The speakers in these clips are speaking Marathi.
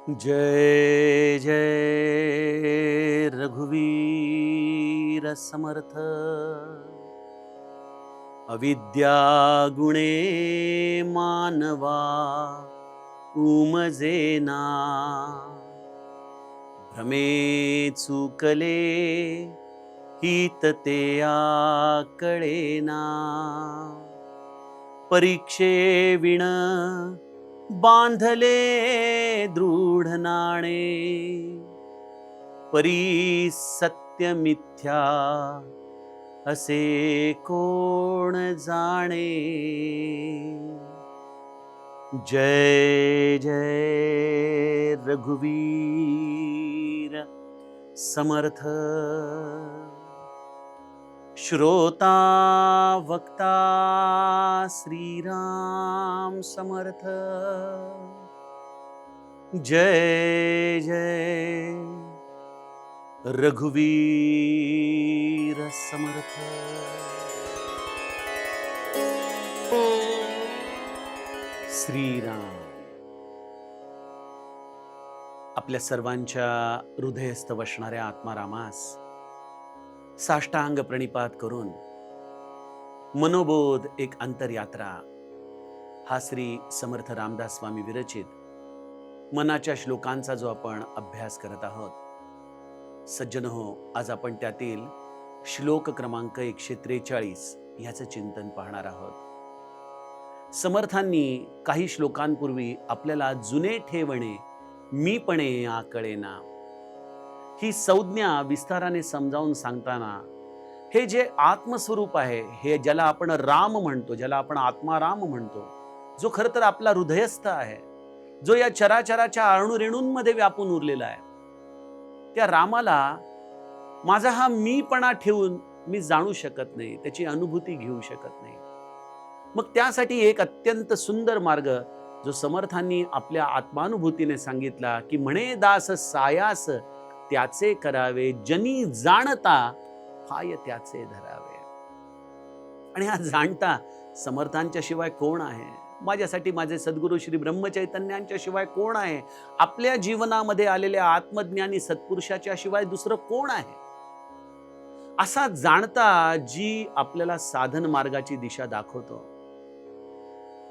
जय जय रघुवीर समर्थ। अविद्या गुणे मानवा उमजेना, भ्रमे चुकले हितते आकळेना। परीक्षे विण बांधले दृढ नाणे, परी सत्य मिथ्या असे कोण जाणे। जय जय रघुवीर समर्थ। श्रोता वक्ता श्रीराम समर्थ। जय जय रघुवीर समर्थ। श्रीराम आपल्या सर्वांच्या हृदयस्थ वसणाऱ्या आत्मारामास साष्टांग प्रणिपात करून मनोबोध एक अंतरयात्रा हा श्री समर्थ रामदास स्वामी विरचित मनाच्या श्लोकांचा जो आपण अभ्यास करत आहोत, सज्जनहो, आज आपण त्यातील श्लोक क्रमांक 143 याचं चिंतन पाहणार आहोत। समर्थांनी काही श्लोकांपूर्वी आपल्याला जुने ठेवणे मीपणे आकळेना ही संज्ञा विस्ताराने समजावून सांगताना हे जे आत्मस्वरूप आहे, हे ज्याला आपण राम म्हणतो, ज्याला आपण आत्माराम म्हणतो, जो खरं तर आपला हृदयस्थ आहे, जो या चराचराच्या अणुरेणूंमध्ये व्यापून उरलेला आहे, त्या रामाला माझा हा मीपणा ठेवून मी जाणू शकत नाही, त्याची अनुभूती घेऊ शकत नाही। मग त्यासाठी एक अत्यंत सुंदर मार्ग जो समर्थांनी आपल्या आत्मानुभूतीने सांगितला की म्हणे दास सायास त्याचे करावे, जनी जाणता पाय त्याचे धरावे। आणि हा जाणता समर्थांच्या शिवाय कोण आहे? माझ्यासाठी माझे सद्गुरू श्री ब्रह्मचैतन्यांच्या शिवाय कोण आहे? आपल्या जीवनामध्ये आलेल्या आत्मज्ञानी सत्पुरुषाच्या शिवाय दुसरं कोण आहे? असा जाणता जी आपल्याला साधन मार्गाची दिशा दाखवतो,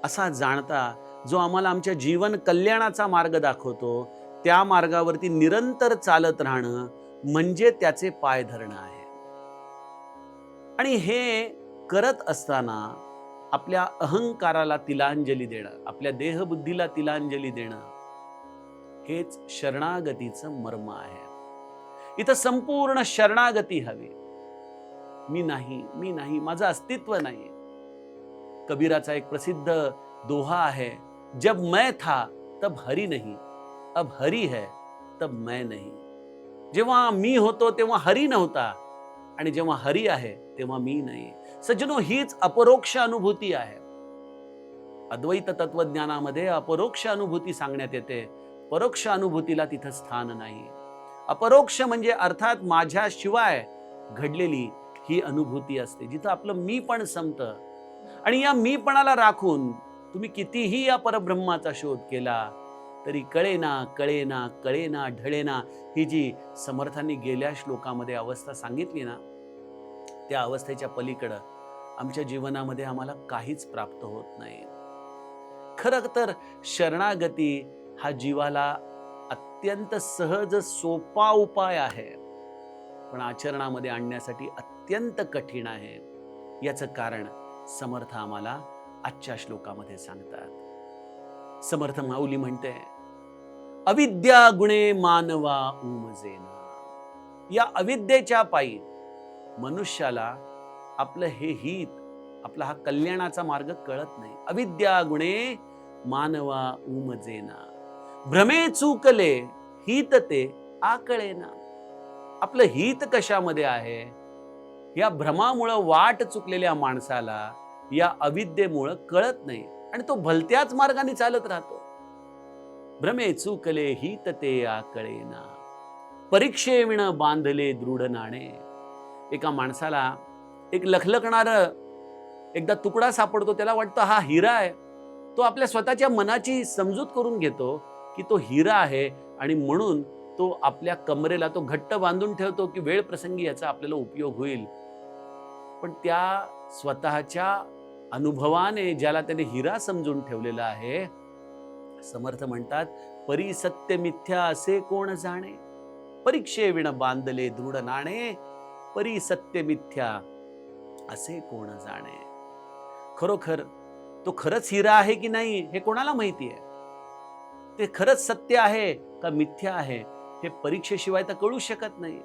असा जाणता जो आम्हाला आमच्या जीवन कल्याणाचा मार्ग दाखवतो, त्या मार्गावरती निरंतर चालत राहणं म्हणजे त्याचे पाय धरणं आहे। आणि हे करत असताना आपल्या अहंकाराला तिलांजली देणं, आपल्या देहबुद्धीला तिलांजली देणं, हेच शरणागतीचं मर्म आहे। इथं संपूर्ण शरणागती हवी। मी नाही, मी नाही, माझं अस्तित्व नाही। कबीराचा एक प्रसिद्ध दोहा आहे, जब मैं था तब हरि नहीं, अब हरि है तब मैं नहीं। जेव्हा मी होतो तेव्हा हरी नव्हता, आणि जेव्हा हरी आहे तेव्हा मी नाही। सज्जनो, हीच अपरोक्ष अनुभूती आहे। अद्वैत तत्वज्ञानामध्ये अपरोक्ष अनुभूती सांगण्यात येते, परोक्ष अनुभूतीला तिथं स्थान नाही। अपरोक्ष म्हणजे अर्थात माझ्याशिवाय घडलेली ही अनुभूती असते, जिथं आपलं मी पण संपतं। आणि या मीपणाला राखून तुम्ही कितीही या परब्रह्माचा शोध केला तरी कळेना कळेना कळेना ढळेना, ही जी समर्थांनी गेल्या श्लोकामध्ये अवस्था सांगितली ना, त्या अवस्थेच्या पलीकडं आमच्या जीवनामध्ये आम्हाला काहीच प्राप्त होत नाही। खरं तर शरणागती हा जीवाला अत्यंत सहज सोपा उपाय आहे, पण आचरणामध्ये आणण्यासाठी अत्यंत कठीण आहे। याचं कारण समर्थ आम्हाला आजच्या श्लोकामध्ये सांगतात। समर्थ माऊली म्हणते, अविद्या गुणे मानवा उमजेना। या अविद्येच्या पायी मनुष्याला आपलं हे हित, आपला हा कल्याणाचा मार्ग कळत नाही। अविद्या गुणे मानवा उमजेना, भ्रमे चुकले हित ते आकळेना। आपलं हित कशामध्ये आहे? या भ्रमामुळं वाट चुकलेल्या माणसाला या अविद्येमुळं कळत नाही, आणि तो भलत्याच मार्गाने चालत राहतो। भ्रमे चुकले हित ते आकळेना, परीक्षेविण बांधले दृढ नाणे। एका माणसाला एक लखलखणार एकदा तुकडा सापडतो, त्याला वाटतं हा हिरा आहे। तो आपल्या स्वतःच्या मनाची समजूत करून घेतो की तो हिरा आहे आणि म्हणून तो आपल्या कमरेला तो घट्ट बांधून ठेवतो की वेळ प्रसंगी याचा आपल्याला उपयोग होईल. पण त्या स्वतःच्या अनुभवाने ज्याला त्याने हिरा समजून ठेवलेला आहे, समर्थ म्हणतात, परी सत्य मिथ्या असे कोण जाणे, परीक्षे विण बांधले दृढ नाणे, परी सत्य मिथ्या असे कोण जाणे. खरोखर तो खरंच हिरा आहे की नाही हे कोणाला माहिती आहे? ते खरंच सत्य आहे का मिथ्या आहे हे परीक्षेशिवाय तर कळू शकत नाही.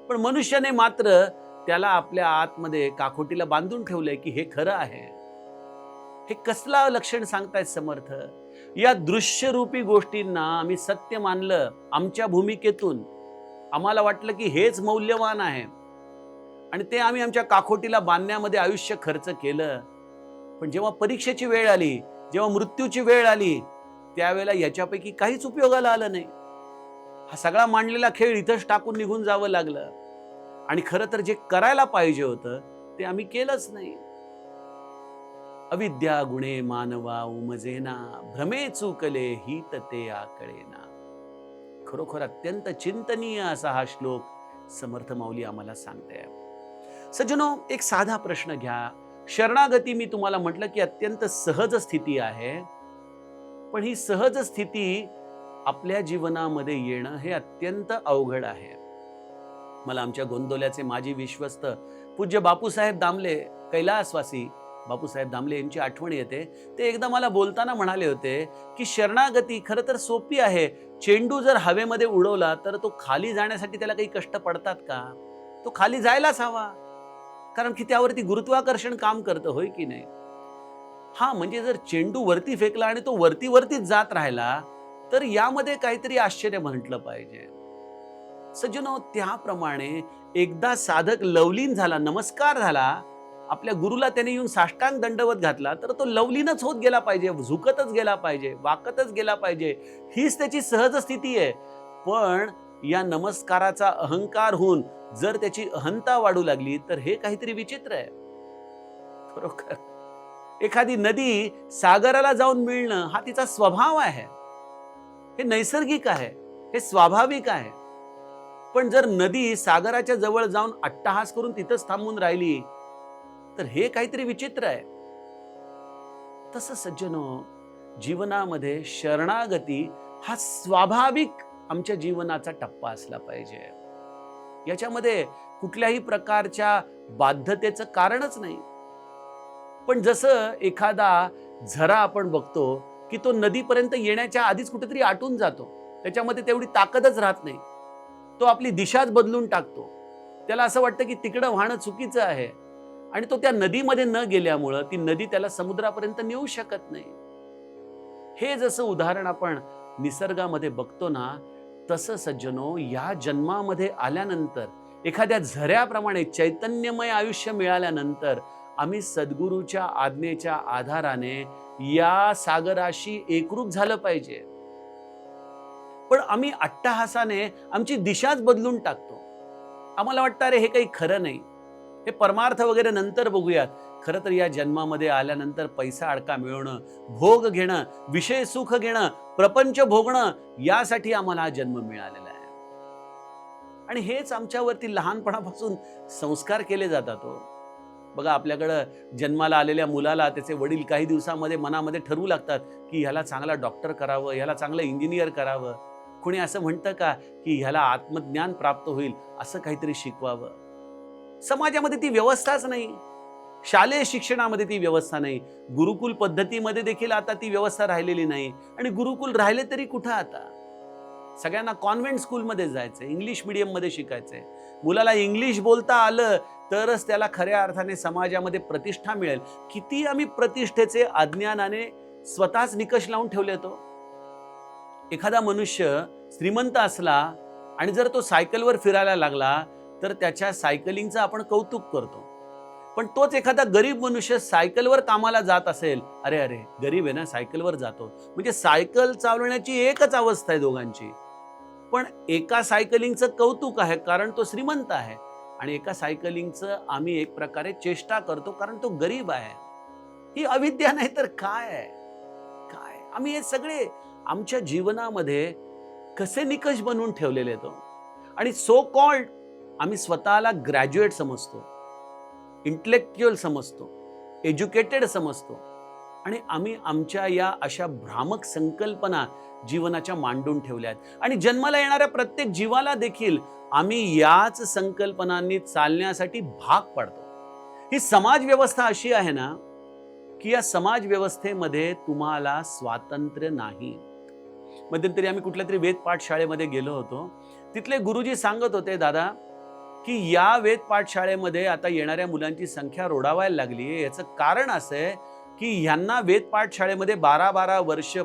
पण मनुष्याने मात्र त्याला आपल्या आतमध्ये काखोटीला बांधून ठेवलंय की हे खरं आहे. हे कसला लक्षण सांगतायत समर्थ? या दृश्यरूपी गोष्टींना आम्ही सत्य मानलं आमच्या भूमिकेतून. आम्हाला वाटलं की हेच मौल्यवान आहे आणि ते आम्ही आमच्या काखोटीला बांधण्यामध्ये आयुष्य खर्च केलं. पण जेव्हा परीक्षेची वेळ आली, जेव्हा मृत्यूची वेळ आली, त्यावेळेला याच्यापैकी काहीच उपयोगाला आलं नाही. हा सगळा मांडलेला खेळ इथंच टाकून निघून जावं लागलं. आणि खरं तर जे करायला पाहिजे होतं ते आम्ही केलंच नाही. अविद्या गुणे मानवा उमजेना, भ्रमे चुकले हित ते आकळेना. खरोखर अत्यंत चिंतनीय असा हा श्लोक समर्थ माऊली आम्हाला सांगते. सज्जनो, एक साधा प्रश्न घ्या. शरणागती मी तुम्हाला म्हटलं की अत्यंत सहज स्थिती आहे, पण ही सहज स्थिती आपल्या जीवनामध्ये येणं हे अत्यंत अवघड आहे. मला आमच्या गोंदवल्याचे माजी विश्वस्त पूज्य बापूसाहेब दामले, कैलासवासी बापूसाहेब दामले यांची आठवण येते. ते एकदा मला बोलताना म्हणाले होते की शरणागती खरं तर सोपी आहे. चेंडू जर हवेमध्ये उडवला तर तो खाली जाण्यासाठी त्याला काही कष्ट पडतात का? तो खाली जायलाच हवा, कारण की त्यावरती गुरुत्वाकर्षण काम करतं, होय की नाही? हा, म्हणजे जर चेंडू वरती फेकला आणि तो वरती वरतीच जात राहिला तर यामध्ये काहीतरी आश्चर्य म्हटलं पाहिजे. सज्जनो, त्याप्रमाणे एकदा साधक लवलीन झाला, नमस्कार झाला, आपल्या गुरुला त्याने येऊन साष्टांग दंडवत घातला, तर तो लवलीनच होत गेला पाहिजे, झुकतच गेला पाहिजे, वाकतच गेला पाहिजे. हीच त्याची सहज स्थिती आहे. पण या नमस्काराचा अहंकार होऊन जर त्याची अहंता वाढू लागली तर हे काहीतरी विचित्र आहे. बरोबर. एखादी नदी सागराला जाऊन मिळणं हा तिचा स्वभाव आहे, हे नैसर्गिक आहे, हे स्वाभाविक आहे. पण जर नदी सागराच्या जवळ जाऊन अट्टहास करून तिथंच थांबून राहिली तर हे काहीतरी विचित्र आहे. तसं सज्जनो, जीवनामध्ये शरणागती हा स्वाभाविक आमच्या जीवनाचा टप्पा असला पाहिजे. याच्यामध्ये कुठल्याही प्रकारच्या बाध्यतेचं कारणच नाही. पण जसं एखादा झरा आपण बघतो की तो नदीपर्यंत येण्याच्या आधीच कुठेतरी आटून जातो, त्याच्यामध्ये तेवढी ताकदच राहत नाही, तो आपली दिशाच बदलून टाकतो. त्याला असं वाटतं की तिकडं वाहणं चुकीचं आहे आणि तो त्या नदीमध्ये न गेल्यामुळं ती नदी त्याला समुद्रापर्यंत नेऊ शकत नाही. हे जसं उदाहरण आपण निसर्गामध्ये बघतो ना, तसं सज्जनो, या जन्मामध्ये आल्यानंतर एखाद्या झऱ्याप्रमाणे चैतन्यमय आयुष्य मिळाल्यानंतर आम्ही सद्गुरूच्या आज्ञेच्या आधाराने या सागराशी एकरूप झालं पाहिजे. पण आम्ही अट्टहासाने आमची दिशाच बदलून टाकतो. आम्हाला वाटतं अरे हे काही खरं नाही, हे परमार्थ वगैरे नंतर बघूयात. खरं तर या जन्मामध्ये आल्यानंतर पैसा अडका मिळवणं, भोग घेणं, विषय सुख घेणं, प्रपंच भोगणं, यासाठी आम्हाला हा जन्म मिळालेला आहे. आणि हेच आमच्यावरती लहानपणापासून संस्कार केले जातात. बघा, आपल्याकडं जन्माला आलेल्या मुलाला त्याचे वडील काही दिवसामध्ये मनामध्ये ठरवू लागतात की ह्याला चांगला डॉक्टर करावं, ह्याला चांगलं इंजिनियर करावं. कोणी असं म्हणतं का की ह्याला आत्मज्ञान प्राप्त होईल असं काहीतरी शिकवावं? समाजामध्ये ती व्यवस्थाच नाही. शालेय शिक्षणामध्ये ती व्यवस्था नाही. गुरुकुल पद्धतीमध्ये देखील आता ती व्यवस्था राहिलेली नाही. आणि गुरुकुल राहिले तरी कुठं आता? सगळ्यांना कॉन्व्हेंट स्कूलमध्ये जायचंय, इंग्लिश मीडियम मध्ये शिकायचंय. मुलाला इंग्लिश बोलता आलं तरच त्याला खऱ्या अर्थाने समाजामध्ये प्रतिष्ठा मिळेल. किती आम्ही प्रतिष्ठेचे अज्ञानाने स्वतःच निकष लावून ठेवले. तो एखादा मनुष्य श्रीमंत असला आणि जर तो सायकलवर फिरायला लागला तर त्याच्या सायकलिंगचं आपण कौतुक करतो. पण तोच एखादा गरीब मनुष्य सायकलवर कामाला जात असेल, अरे अरे गरीब आहे ना, सायकलवर जातो, म्हणजे सायकल चालवण्याची एकच अवस्था आहे दोघांची. पण एका सायकलिंगचं कौतुक आहे कारण तो श्रीमंत आहे, आणि एका सायकलिंगचं आम्ही एक प्रकारे चेष्टा करतो कारण तो गरीब आहे. ही अविद्या नाही तर काय आहे? काय आम्ही हे सगळे आमच्या जीवनामध्ये कसे निकष बनवून ठेवलेले आहेत. आणि सो कॉल्ड आम्ही स्वतःला ग्रॅज्युएट समजतो, इंटेलेक्च्युअल समजतो, एज्युकेटेड समजतो, आणि आम्ही आमच्या या अशा भ्रामक संकल्पना जीवनाच्या मांडून ठेवल्या आहेत. आणि जन्माला येणाऱ्या प्रत्येक जीवाला देखील आम्ही याच संकल्पनांनी चालण्यासाठी भाग पाडतो. ही समाज व्यवस्था अशी आहे ना, की या समाज व्यवस्थेमध्ये तुम्हाला स्वातंत्र्य नाही. मध्यंतरी आम्ही कुठल्या तरी वेद पाठशाळेमध्ये गेलो होतो. तिथले गुरुजी सांगत होते, दादा, की या वेद पाठशाळेमध्ये आता येणाऱ्या मुलांची संख्या रोडावायला लागली. याचं कारण असं आहे की ह्यांना वेद पाठशाळेमध्ये 12-12 वर्ष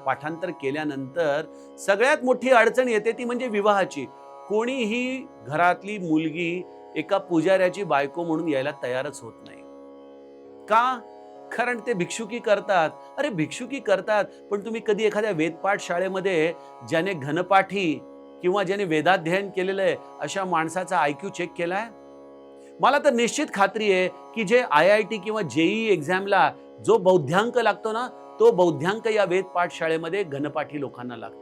पाठांतर केल्यानंतर सगळ्यात मोठी अडचण येते ती म्हणजे विवाहाची. कोणीही घरातली मुलगी एका पुजाऱ्याची बायको म्हणून यायला तयारच होत नाही. का? कारण ते भिक्षुकी करतात. अरे भिक्षुकी करतात, पण तुम्ही कधी एखाद्या वेदपाठ शाळेमध्ये ज्याने घनपाठी किंवा ज्याने वेदाध्ययन केलेलं आहे अशा माणसाचा आयक्यू चेक केलाय? मला तर निश्चित खात्री आहे की जे IIT किंवा JEE एक्झामला जो बौद्ध्यांक लागतो ना, तो बौद्ध्यांक या वेद पाठशाळेमध्ये घनपाठी लोकांना लागतो.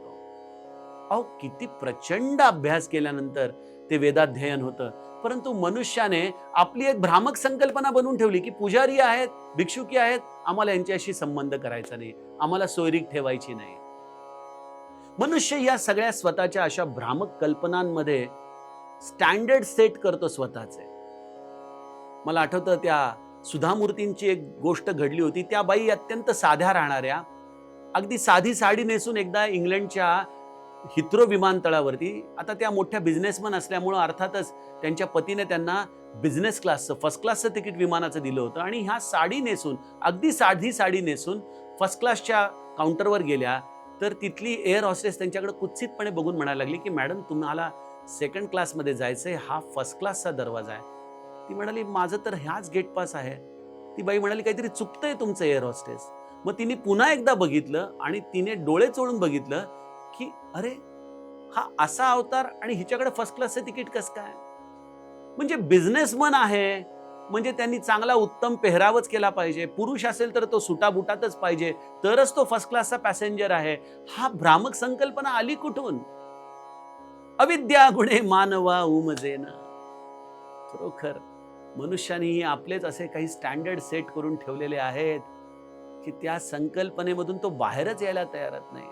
अहो, किती प्रचंड अभ्यास केल्यानंतर ते वेदाध्ययन होतं. परंतु मनुष्याने आपली एक भ्रामक संकल्पना बनवून ठेवली की पुजारी आहेत, भिक्षुकी आहेत, आम्हाला यांच्याशी संबंध करायचा नाही, आम्हाला सोयरीक ठेवायची नाही. मनुष्य या सगळ्या स्वतःच्या अशा भ्रामक कल्पनांमध्ये स्टँडर्ड सेट करतो स्वतःचे. मला आठवतं त्या सुधामूर्तींची एक गोष्ट घडली होती. त्या बाई अत्यंत साध्या राहणाऱ्या, अगदी साधी साडी नेसून एकदा इंग्लंडच्या हिथ्रो विमानतळावरती, आता त्या मोठ्या बिझनेसमन असल्यामुळं अर्थातच त्यांच्या पतीने त्यांना बिझनेस क्लासचं, फर्स्ट क्लासचं तिकीट विमानाचं दिलं होतं, आणि ह्या साडी नेसून, अगदी साधी साडी नेसून फर्स्ट क्लासच्या काउंटरवर गेल्या. तर तिथली एअर हॉस्टेस त्यांच्याकडे कुत्सितपणे बघून म्हणायला लागली की मॅडम, तुम्हाला सेकंड क्लासमध्ये जायचंय, हा फर्स्ट क्लासचा दरवाजा आहे. ती म्हणाली, माझं तर ह्याच गेट पास आहे. ती बाई म्हणाली, काहीतरी चुकतंय तुमचं एअर हॉस्टेस. मग तिने पुन्हा एकदा बघितलं आणि तिने डोळे चोळून बघितलं की अरे, हा असा अवतार आणि हिच्याकडे फर्स्ट क्लासचं तिकीट कसं काय? म्हणजे बिझनेसमन आहे म्हणजे त्यांनी चांगला उत्तम पेहरावच केला पाहिजे, पुरुष असेल तर तो सुटाबुटातच पाहिजे, तरच तो फर्स्ट क्लासचा पॅसेंजर आहे. हा भ्रामक संकल्पना आली कुठून? अविद्या गुणे मानवा उमजेना. खरोखर मनुष्यानेही आपलेच असे काही स्टँडर्ड सेट करून ठेवलेले आहेत की त्या संकल्पनेमधून तो बाहेरच यायला तयारच नाही.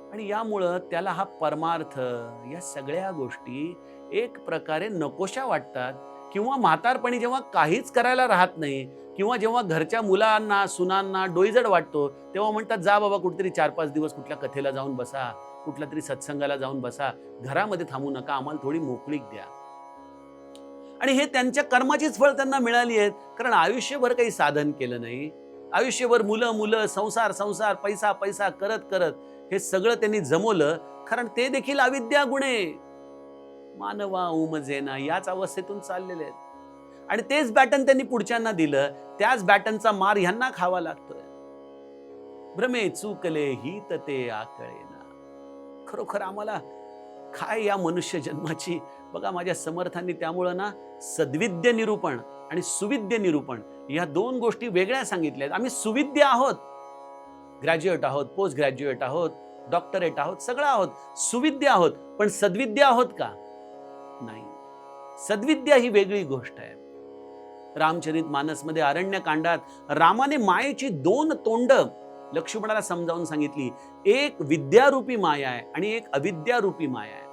आणि यामुळं त्याला हा परमार्थ, या सगळ्या गोष्टी एक प्रकारे नकोशा वाटतात. किंवा म्हातारपणी जेव्हा काहीच करायला राहत नाही, किंवा जेव्हा घरच्या मुलांना सुनांना डोईजड वाटतो, तेव्हा म्हणतात, जा बाबा कुठेतरी 4-5 दिवस कुठल्या कथेला जाऊन बसा, कुठल्या तरी सत्संगाला जाऊन बसा, घरामध्ये थांबू नका, आम्हाला थोडी मोकळीक द्या. आणि हे त्यांच्या कर्माचीच फळ त्यांना मिळाली आहेत. कारण आयुष्यभर काही साधन केलं नाही, आयुष्यभर मुलं मुलं, संसार संसार, पैसा पैसा करत करत हे सगळं त्यांनी जमवलं. कारण ते देखील अविद्या गुणे मानवा उमजेना याच अवस्थेतून चाललेले आहेत. आणि तेच बॅटन त्यांनी पुढच्यांना दिलं, त्याच बॅटनचा मार ह्यांना खावा लागतोय. भ्रमे चूकले हित ते आकळेना. खरोखर आम्हाला काय या मनुष्य जन्माची. बघा, माझ्या समर्थांनी त्यामुळं ना सद्विद्य निरूपण आणि सुविद्य निरूपण या दोन गोष्टी वेगळ्या सांगितल्या. आम्ही सुविद्य आहोत, ग्रॅज्युएट आहोत, पोस्ट ग्रॅज्युएट आहोत, डॉक्टरेट आहोत, सगळं आहोत, सुविद्य आहोत, पण सद्विद्य आहोत का? नाही. सद्विद्या ही वेगळी गोष्ट आहे. रामचरित मानसमध्ये अरण्यकांडात रामाने मायेची 2 तोंड लक्ष्मणाला समजावून सांगितली. एक विद्यारूपी माया आहे आणि एक अविद्यारूपी माया आहे.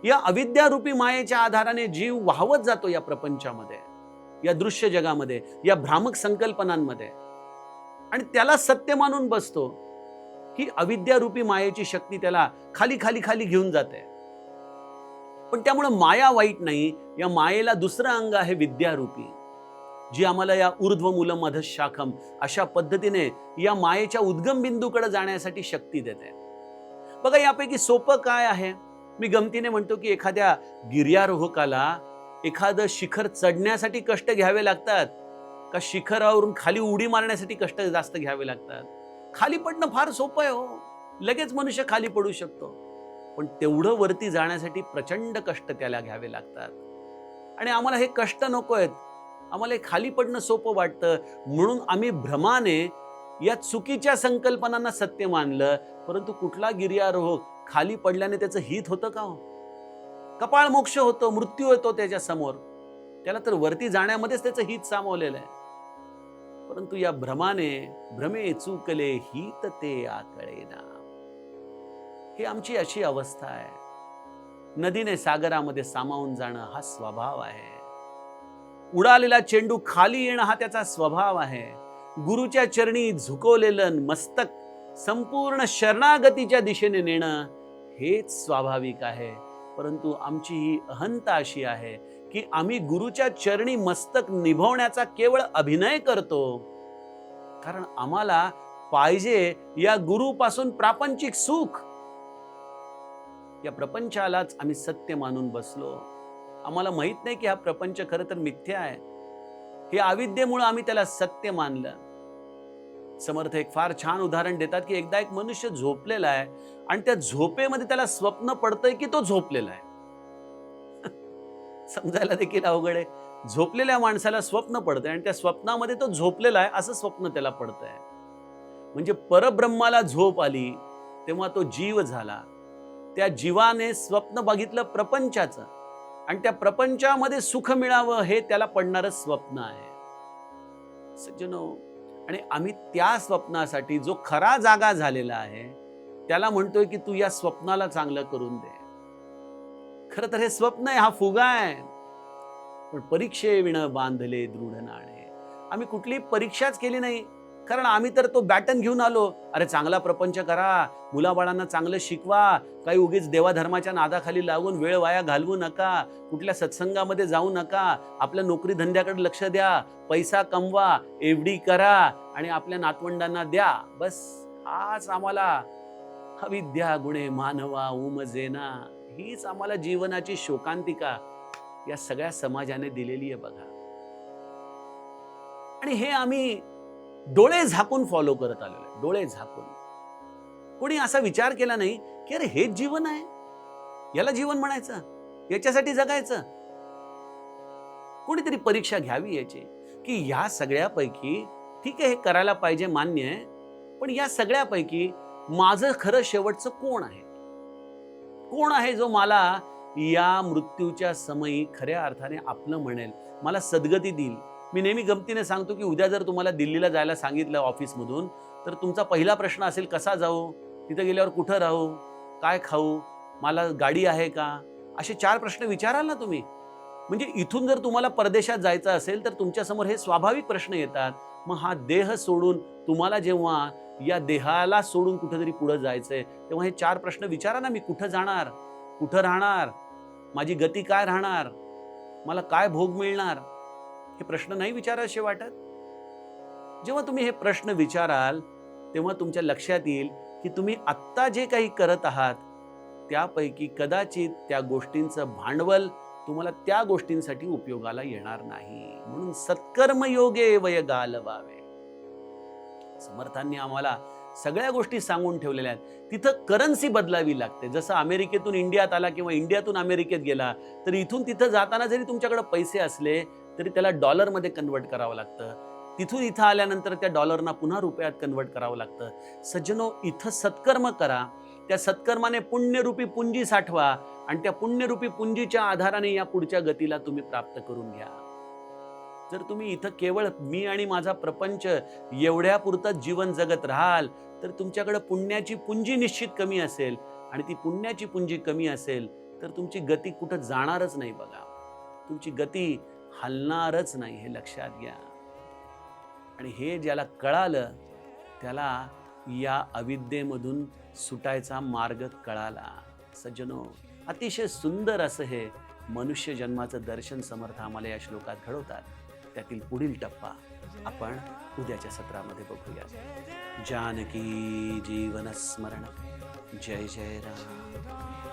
या अविद्यारूपी मायेच्या आधाराने जीव वाहवत जातो या प्रपंचामध्ये, या दृश्य जगामध्ये, या भ्रामक संकल्पनांमध्ये, आणि त्याला सत्य मानून बसतो. ही अविद्यारूपी मायेची शक्ती त्याला खाली खाली खाली घेऊन जाते. पण त्यामुळे माया वाईट नाही. या मायेला दुसरं अंग आहे विद्यारूपी, जी आम्हाला या ऊर्ध्वमूलम अधःशाखम अशा पद्धतीने या मायेच्या उद्गम बिंदूकडे जाण्यासाठी शक्ती देते. बघा, यापैकी सोपं काय आहे? मी गमतीने म्हणतो की एखाद्या गिर्यारोहकाला एखादं शिखर चढण्यासाठी कष्ट घ्यावे लागतात का शिखरावरून खाली उडी मारण्यासाठी कष्ट जास्त घ्यावे लागतात? खाली पडणं फार सोपं आहे हो, लगेच मनुष्य खाली पडू शकतो. पण तेवढं वरती जाण्यासाठी प्रचंड कष्ट त्याला घ्यावे लागतात. आणि आम्हाला हे कष्ट नको आहेत, आम्हाला हे खाली पडणं सोपं वाटतं. म्हणून आम्ही भ्रमाने या चुकीच्या संकल्पनांना सत्य मानलं, परंतु कुठला गिर्यारोहक खाली पडल्याने त्याचं हित होतं का हो? कपाळ मोक्ष होतो, मृत्यू येतो त्याच्या समोर, त्याला तर वरती जाण्यामध्येच त्याचं हित सामावलेलं आहे. परंतु या भ्रमे चुकले हित ते आकळेना. ही आमची अशी अवस्था आहे. नदीने सागरामध्ये सामावून जाणं हा स्वभाव आहे. उडालेला चेंडू खाली येणं हा त्याचा स्वभाव आहे. गुरुच्या चरणी झुकवलेलं मस्तक संपूर्ण शरणागतीच्या दिशेने नेणं हेच स्वाभाविक आहे. परंतु आमची ही अहंता अशी आहे की आम्ही गुरुच्या चरणी मस्तक निभवण्याचा केवळ अभिनय करतो, कारण आम्हाला पाहिजे या गुरुपासून प्रापंचिक सुख. या प्रपंचालाच आम्ही सत्य मानून बसलो. आम्हाला माहित नाही की हा प्रपंच खरं तर मिथ्या आहे. हे अविद्येमुळे आम्ही त्याला सत्य मानलं. समर्थ एक फार छान उदाहरण देतात की एकदा एक मनुष्य झोपलेला आहे आणि त्या झोपेमध्ये त्याला स्वप्न पडतंय की तो झोपलेला आहे. समजायला देखील अवघड आहे. झोपलेल्या माणसाला स्वप्न पडतंय आणि त्या स्वप्नामध्ये तो झोपलेला आहे असं स्वप्न त्याला पडतंय. म्हणजे परब्रह्माला झोप आली तेव्हा तो जीव झाला. त्या जीवाने स्वप्न बघितलं प्रपंचाचं आणि त्या प्रपंचामध्ये सुख मिळावं हे त्याला पडणारं स्वप्न आहे. सज्जनो, आणि आम्ही त्या स्वप्नासाठी जो खरा जागा झालेला आहे त्याला म्हणतोय की तू या स्वप्नाला चांगलं करून दे. खरं तर हे स्वप्न आहे, हा फुगा आहे. पण परीक्षेविण बांधले दृढ नाणे. आम्ही कुठली परीक्षाच केली नाही, कारण आम्ही तर तो बॅटन घेऊन आलो. अरे चांगला प्रपंच करा, मुलाबाळांना चांगलं शिकवा, काही उगीच देवाधर्माच्या नादाखाली लागून वेळ वाया घालवू नका, कुठल्या सत्संगामध्ये जाऊ नका, आपल्या नोकरी धंद्याकडे लक्ष द्या, पैसा कमवा, एवढी करा आणि आपल्या नातवंडांना द्या. बस हाच आम्हाला अविद्या गुणे मानवा उमजेना, हीच आम्हाला जीवनाची शोकांतिका या सगळ्या समाजाने दिलेली आहे बघा. आणि हे आम्ही डोळे झाकून फॉलो करत आलेलो आहे. डोळे झाकून. कोणी असा विचार केला नाही की अरे हेच जीवन आहे, याला जीवन म्हणायचं, याच्यासाठी जगायचं. कोणीतरी परीक्षा घ्यावी याची की या सगळ्यापैकी, ठीक आहे हे करायला पाहिजे मान्य आहे, पण या सगळ्यापैकी माझं खरं शेवटचं कोण आहे? कोण आहे जो मला या मृत्यूच्या समयी खऱ्या अर्थाने आपलं म्हणेल, मला सद्गती देईल? मी नेहमी गमतीने सांगतो की उद्या जर तुम्हाला दिल्लीला जायला सांगितलं ऑफिसमधून, तर तुमचा पहिला प्रश्न असेल कसा जाऊ, तिथे गेल्यावर कुठं राहू, काय खाऊ, मला गाडी आहे का, असे 4 प्रश्न विचाराल ना तुम्ही. म्हणजे इथून जर तुम्हाला परदेशात जायचं असेल तर तुमच्यासमोर हे स्वाभाविक प्रश्न येतात. मग हा देह सोडून तुम्हाला जेव्हा या देहाला सोडून कुठेतरी पुढे जायचंय तेव्हा हे 4 प्रश्न विचारा ना. मी कुठं जाणार, कुठं राहणार, माझी गती काय राहणार, मला काय भोग मिळणार, हे प्रश्न नाही विचारायचे वाटत? जेव्हा तुम्ही हे प्रश्न विचाराल तेव्हा तुमच्या लक्षात येईल की तुम्ही आत्ता जे काही करत आहात त्यापैकी कदाचित त्या गोष्टींचं भांडवल तुम्हाला त्या गोष्टींसाठी उपयोगाला येणार नाही. म्हणून सत्कर्म योगे वय घालवावे. समर्थांनी आम्हाला सगळ्या गोष्टी सांगून ठेवलेल्या आहेत. तिथं करन्सी बदलावी लागते. जसं अमेरिकेतून इंडियात आला किंवा इंडियातून अमेरिकेत गेला तर इथून तिथं जाताना जरी तुमच्याकडे पैसे असले तरी त्याला डॉलरमध्ये कन्वर्ट करावं लागतं. तिथून इथं आल्यानंतर त्या डॉलरना पुन्हा रुपयात कन्वर्ट करावं लागतं. सज्जनो, इथं सत्कर्म करा, त्या सत्कर्माने पुण्यरूपी पुंजी साठवा आणि त्या पुण्यरूपी पुंजीच्या आधाराने या पुढच्या गतीला तुम्ही प्राप्त करून घ्या. जर तुम्ही इथं केवळ मी आणि माझा प्रपंच एवढ्यापुरतं जीवन जगत राहाल तर तुमच्याकडे पुण्याची पुंजी निश्चित कमी असेल आणि ती पुण्याची पुंजी कमी असेल तर तुमची गती कुठं जाणारच नाही बघा. तुमची गती हलणारच नाही, हे लक्षात घ्या. आणि हे ज्याला कळालं त्याला या अविद्येमधून सुटायचा मार्ग कळाला. सज्जनो, अतिशय सुंदर असं हे मनुष्य जन्माचं दर्शन समर्थ आम्हाला या श्लोकात घडवतात. त्यातील पुढील टप्पा आपण उद्याच्या सत्रामध्ये बघूया. जानकी जीवन स्मरण. जय जय राम.